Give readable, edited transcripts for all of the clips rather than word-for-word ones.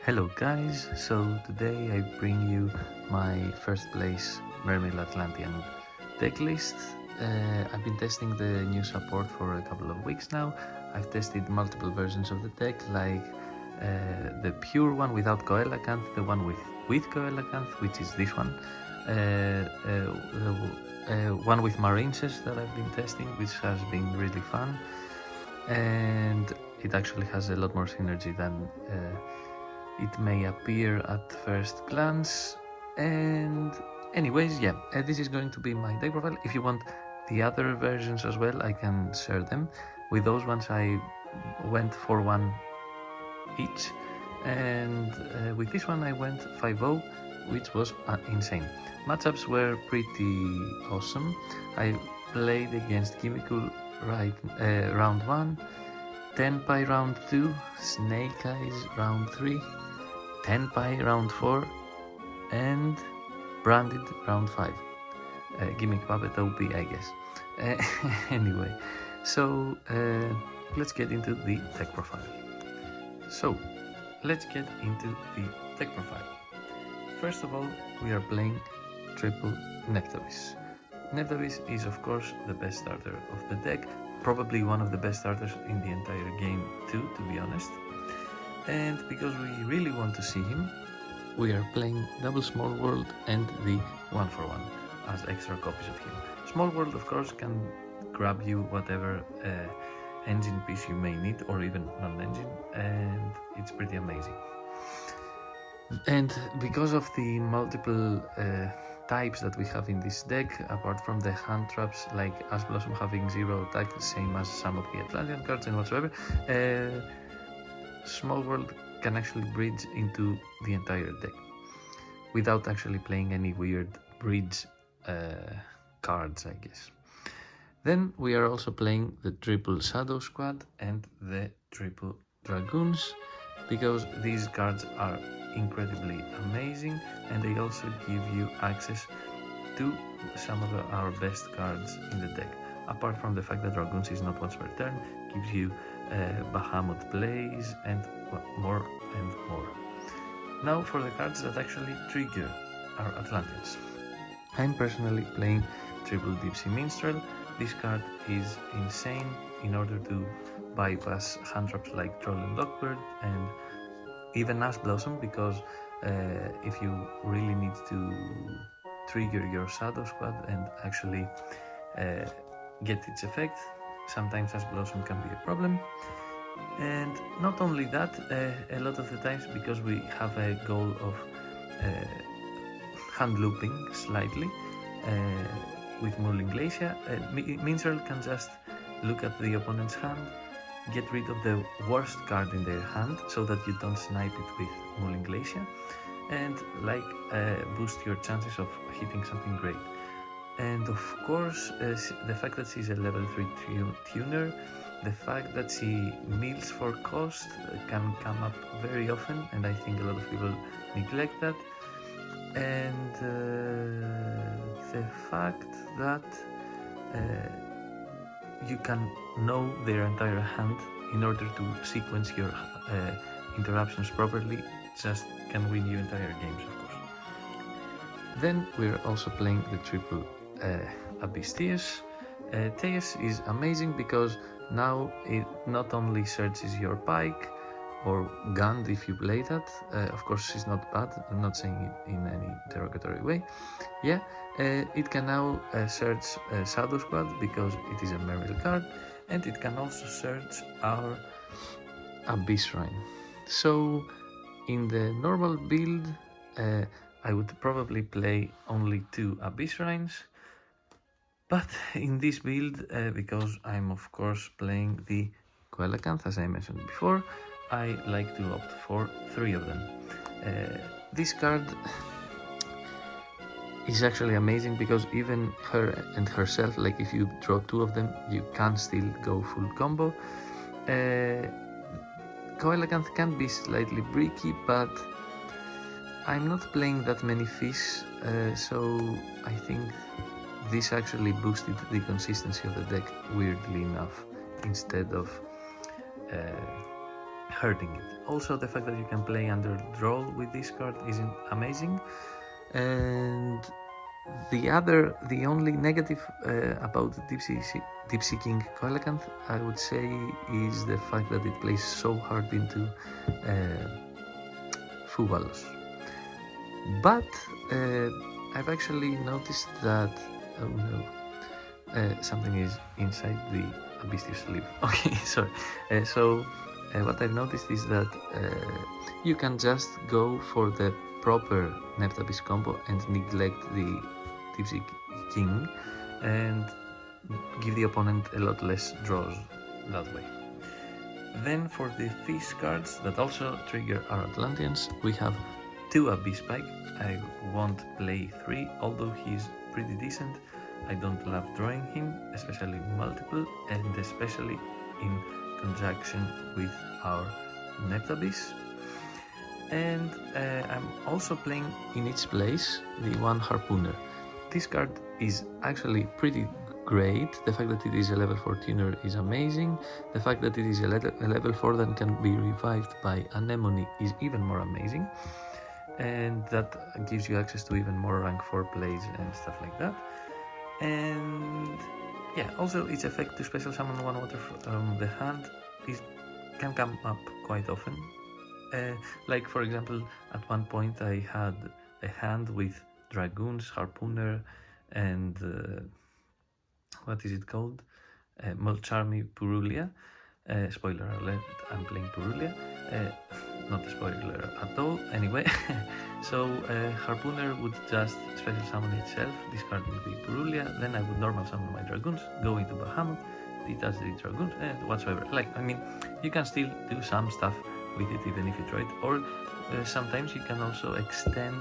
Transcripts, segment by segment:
Hello guys, so today I bring you my first place Mermail-Atlantean deck list. I've been testing the new support for a couple of weeks now. I've tested multiple versions of the deck, like the pure one without Coelacanth, the one with Coelacanth, which is this one, the one with Marineses that I've been testing, which has been really fun, and it actually has a lot more synergy than it may appear at first glance. And anyways, yeah, this is going to be my deck profile. If you want the other versions as well, I can share them. With those ones I went for one each, and with this one I went 5-0, which was insane. Matchups were pretty awesome. I played against Chemical round 1, Tenpai round 2, Snake Eyes round 3, Tenpai round 4, and Branded round 5. Gimmick Puppet OP, I guess. Anyway, so let's get into the deck profile. First of all, we are playing triple Neptavis. Neptavis is of course the best starter of the deck, probably one of the best starters in the entire game too, to be honest. And because we really want to see him, we are playing double Small World and the 1-for-1 as extra copies of him. Small World of course can grab you whatever engine piece you may need, or even non-engine, and it's pretty amazing. And because of the multiple types that we have in this deck, apart from the hand traps like Ash Blossom having 0 attack, same as some of the Atlantean cards and whatsoever, Small World can actually bridge into the entire deck without actually playing any weird bridge cards, I guess. Then we are also playing the triple Shadow Squad and the triple Dragoons, because these cards are incredibly amazing, and they also give you access to some of our best cards in the deck. Apart from the fact that Dragoons is not once per turn, gives you Bahamut Blaze and more and more. Now for the cards that actually trigger our Atlanteans. I'm personally playing triple Deep-Sea Minstrel. This card is insane in order to bypass hand traps like Troll and Lockbird and even Ash Blossom, because if you really need to trigger your Shadow Squad and actually get its effect, sometimes Ash Blossom can be a problem. And not only that, a lot of the times, because we have a goal of hand looping slightly with Mulling Glacier, Minstrel can just look at the opponent's hand, get rid of the worst card in their hand so that you don't snipe it with Mulling Glacier, and boost your chances of hitting something great. And of course, the fact that she's a level 3 tuner, the fact that she mills for cost can come up very often, and I think a lot of people neglect that. And the fact that you can know their entire hand in order to sequence your interruptions properly just can win you entire games, of course. Then we're also playing the triple Abyss Tears. Tears is amazing because now it not only searches your pike or Gund if you play that. Of course it's not bad, I'm not saying it in any derogatory way. Yeah, it can now search Shadow Squad because it is a Mermail card, and it can also search our Abyss Shrine. So in the normal build I would probably play only 2 Abyss Shrines, but in this build, because I'm of course playing the Coelacanth as I mentioned before, I like to opt for 3 of them. This card is actually amazing because even her and herself, like if you draw 2 of them, you can still go full combo. Coelacanth can be slightly bricky, but I'm not playing that many fish, so I think this actually boosted the consistency of the deck weirdly enough, instead of hurting it. Also, the fact that you can play under draw with this card is amazing. And the only negative about Deep Seeking Coelacanth, I would say, is the fact that it plays so hard into Fuvalos. But I've actually noticed that, oh no, something is inside the Abystius sleeve. Okay, sorry. What I've noticed is that you can just go for the proper Neptabis combo and neglect the Tipsy King and give the opponent a lot less draws that way. Then for the fish cards that also trigger our Atlanteans, we have 2 Abyss Spike. I won't play 3, although he's pretty decent. I don't love drawing him, especially multiple, and especially in conjunction with our Neptabis. And I'm also playing in its place the 1 Harpooner. This card is actually pretty great. The fact that it is a level 4 tuner is amazing. The fact that it is a level 4 that can be revived by Anemone is even more amazing. And that gives you access to even more rank 4 plays and stuff like that. And yeah, also its effect to special summon 1 water from the hand can come up quite often. Like for example, at one point I had a hand with Dragoons, Harpooner, and what is it called? Molcharmi Purulia. Spoiler alert, I'm playing Purulia. Not a spoiler at all. Anyway, so Harpooner would just special summon itself, discarding the Purulia, then I would normal summon my Dragoons, go into Bahamut, detach the Dragoons, and whatsoever. Like, I mean, you can still do some stuff with it even if you try it, or sometimes you can also extend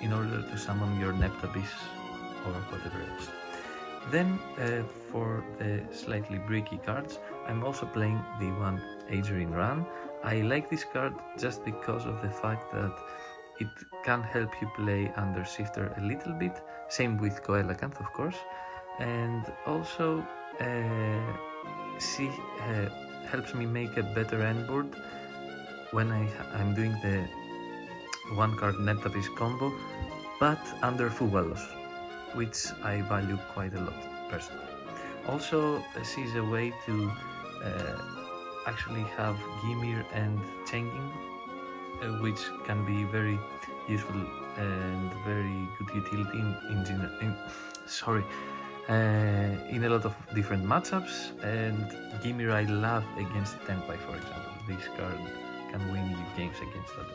in order to summon your Neptabis or whatever else. Then for the slightly bricky cards, I'm also playing the 1 Adrian Run. I like this card just because of the fact that it can help you play under Shifter a little bit, same with Coelacanth of course, and also she helps me make a better end board when I'm doing the 1 card Neptabis combo, but under Fuvalos, which I value quite a lot personally. Also, she's a way to actually have Gimir and Changing, which can be very useful and very good utility in a lot of different matchups. And Gimir I love against Tenpai, for example. This card can win you games against that.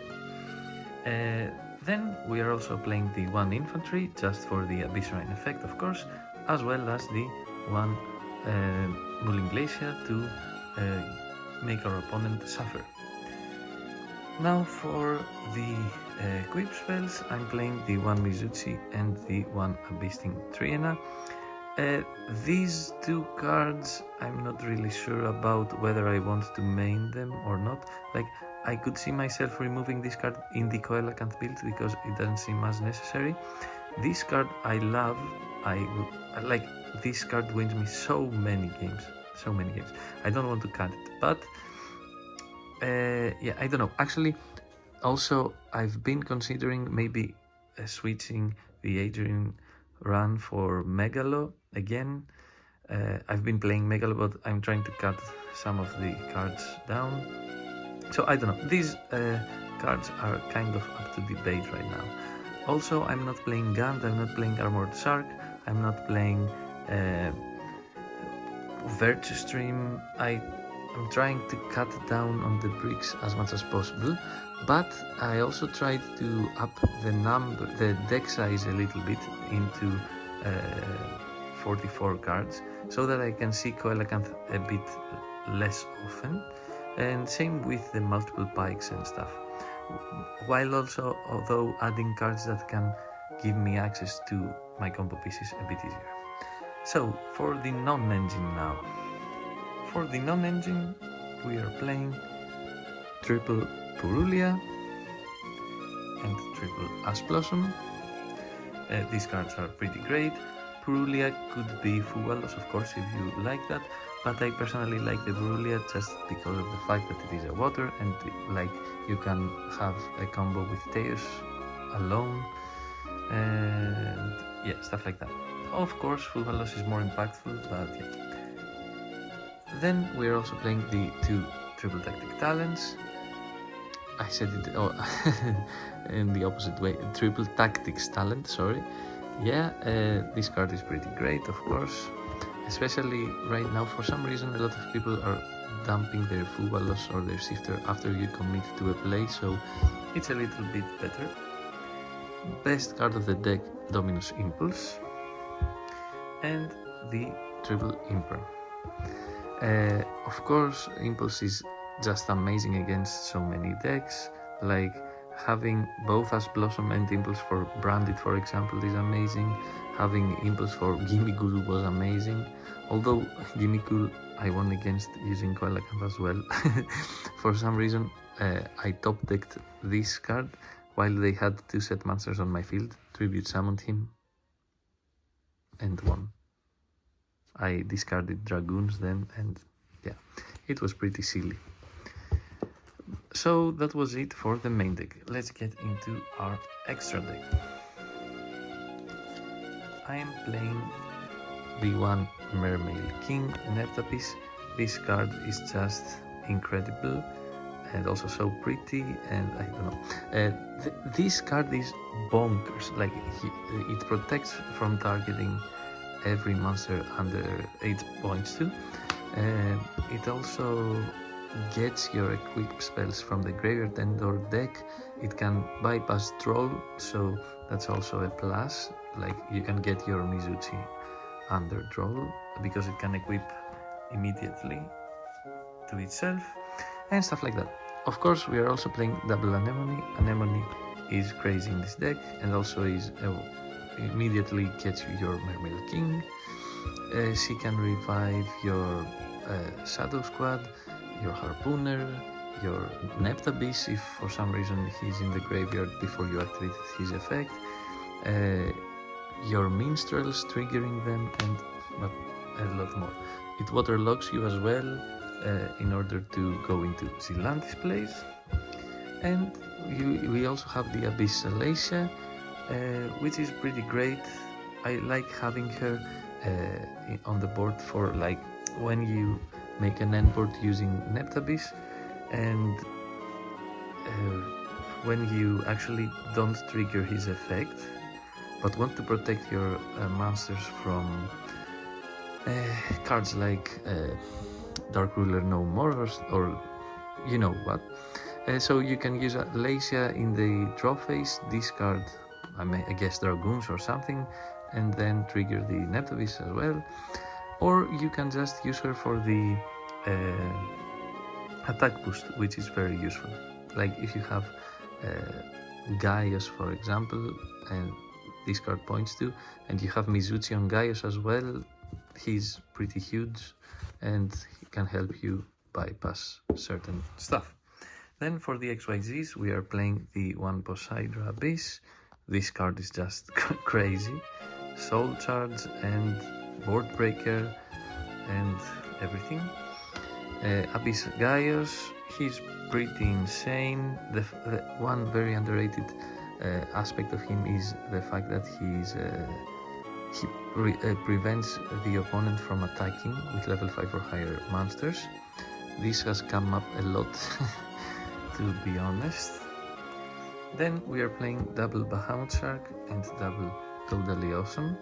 Then we are also playing the 1 Infantry, just for the Abyssrine effect of course, as well as the 1 Mulling Glacier to make our opponent suffer. Now for the equip spells, I'm playing the 1 Mizuchi and the 1 Abyssing Triena. These 2 cards, I'm not really sure about whether I want to main them or not. Like, I could see myself removing this card in the Coelacanth build because it doesn't seem as necessary. This card I love. Like, this card wins me so many games. I don't want to cut it, but yeah, I don't know. Actually, also I've been considering maybe switching the Adrian Run for Megalo again. I've been playing Megalo, but I'm trying to cut some of the cards down. So I don't know. These cards are kind of up to debate right now. Also, I'm not playing Gant, I'm not playing Armored Shark, I'm not playing Virtue Stream. I'm trying to cut down on the bricks as much as possible, but I also tried to up the deck size a little bit into 44 cards, so that I can see Coelacanth a bit less often, and same with the multiple pikes and stuff, while also although adding cards that can give me access to my combo pieces a bit easier. So for the non-engine now. For the non-engine we are playing triple Purulia and triple Ash Blossom. These cards are pretty great. Purulia could be Fuvalos, of course, if you like that, but I personally like the Brulia just because of the fact that it is a water and like you can have a combo with Teos alone and yeah, stuff like that. Of course, Fugalos is more impactful, but yeah. Then we're also playing the 2 triple tactic talents. I said it in the opposite way. Triple tactics talent, sorry. Yeah, this card is pretty great, of course. Especially right now, for some reason, a lot of people are dumping their Fugalos or their Shifter after you commit to a play, so it's a little bit better. Best card of the deck, Dominus Impulse. And the triple Imperm. Of course, Impulse is just amazing against so many decks, like having both as Blossom and Impulse for Branded, for example, is amazing. Having Impulse for Gimmighoul was amazing, although Gimmighoul I won against using Coelacanth as well. For some reason I top decked this card while they had 2 set monsters on my field, tribute summoned him and won. I discarded Dragoons then, and yeah, it was pretty silly. So that was it for the main deck. Let's get into our extra deck. I am playing the one Mermail King Neptapis. This card is just incredible and also so pretty, and I don't know. This card is bonkers. Like it protects from targeting every monster under 8 points too. It also gets your equip spells from the graveyard and or deck. It can bypass troll, so that's also a plus. Like you can get your Mizuchi under troll because it can equip immediately to itself and stuff like that. Of course, we are also playing double Anemone. Anemone is crazy in this deck and also is immediately gets you your Mermail King. She can revive your Shadow Squad, your Harpooner, your Neptabis if for some reason he's in the graveyard before you activate his effect, your Minstrels, triggering them, and a lot more. It waterlocks you as well in order to go into Zylantis plays. And we also have the Abyss Salacia, which is pretty great. I like having her on the board for like when you make an end board using Neptabis, and when you actually don't trigger his effect but want to protect your monsters from cards like Dark Ruler No More or you know what. So you can use Alacia in the draw phase, discard I guess Dragoons or something, and then trigger the Neptabis as well. Or you can just use her for the attack boost, which is very useful. Like if you have Gaius, for example, and this card points to, and you have Mizuchi on Gaius as well, he's pretty huge and he can help you bypass certain stuff. Then for the XYZs, we are playing the one Poseidon Abyss. This card is just crazy. Soul Charge and Board Breaker and everything. Abyss Gaius, he's pretty insane. The one very underrated aspect of him is the fact that he prevents the opponent from attacking with level 5 or higher monsters. This has come up a lot, to be honest. Then we are playing double Bahamut Shark and double Totally Awesome.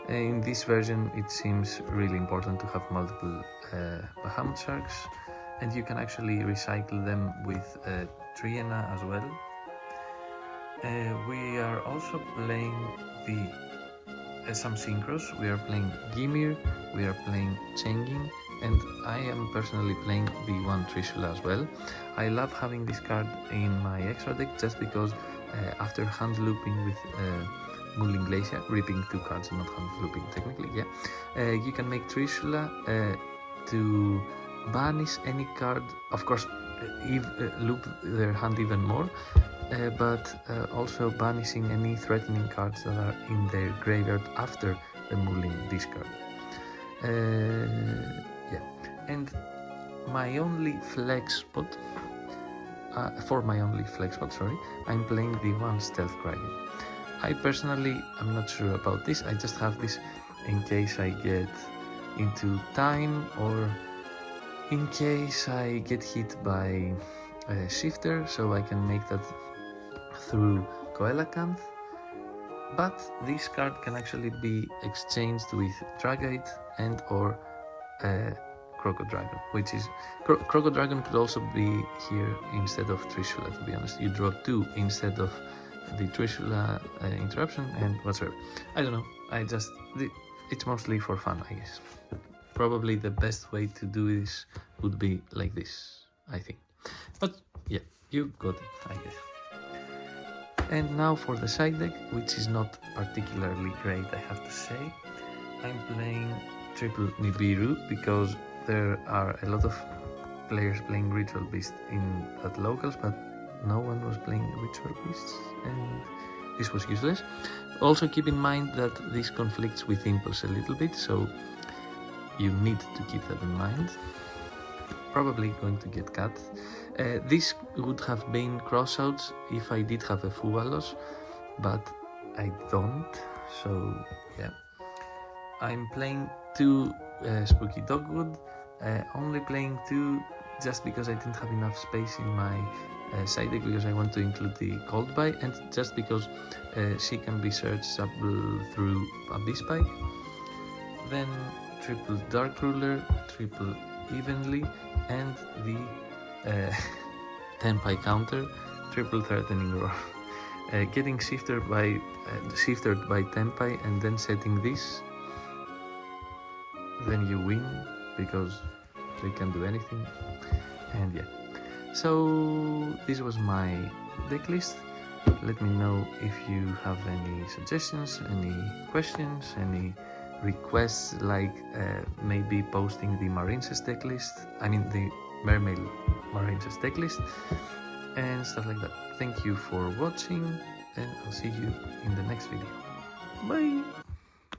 In this version it seems really important to have multiple Bahamut Sharks, and you can actually recycle them with Triena as well. We are also playing some synchros. We are playing Gimir, we are playing Chengin, and I am personally playing the one Trishula as well. I love having this card in my extra deck just because after hand looping with Mooling Glacier, ripping 2 cards, not hand looping technically, yeah, you can make Trishula to banish any card, of course loop their hand even more, but also banishing any threatening cards that are in their graveyard after the Mooling discard. Yeah, And my only flex spot, I'm playing the one Stealth Kraken. I personally am not sure about this. I just have this in case I get into time or in case I get hit by a shifter, so I can make that through Coelacanth. But this card can actually be exchanged with Dragite and or Crocodragon, which is Crocodragon could also be here instead of Trishula, to be honest. You draw 2 instead of the Trishula interruption and whatsoever. I don't know, it's mostly for fun, I guess. Probably the best way to do this would be like this, I think. But yeah, you got it, I guess. And now for the side deck, which is not particularly great, I have to say. I'm playing triple Nibiru because there are a lot of players playing Ritual Beast at locals, but no one was playing Ritual Beasts, and this was useless. Also keep in mind that this conflicts with Impulse a little bit, so you need to keep that in mind. Probably going to get cut. This would have been crossouts if I did have a Fualos, but I don't, so yeah. I'm playing 2 Spooky Dogwood, only playing 2 just because I didn't have enough space in my side deck, because I want to include the Cold Buy, and just because she can be searchable through Abyss Spike. Then triple Dark Ruler, triple Evenly, and the Tenpai counter, triple Threatening Roar. Getting shifted by Tenpai and then setting this, then you win because they can do anything. And yeah, so this was my deck list. Let me know if you have any suggestions, any questions, any requests, like maybe posting the Marine's deck list, the Mermail Marine's deck list and stuff like that. Thank you for watching, and I'll see you in the next video. Bye!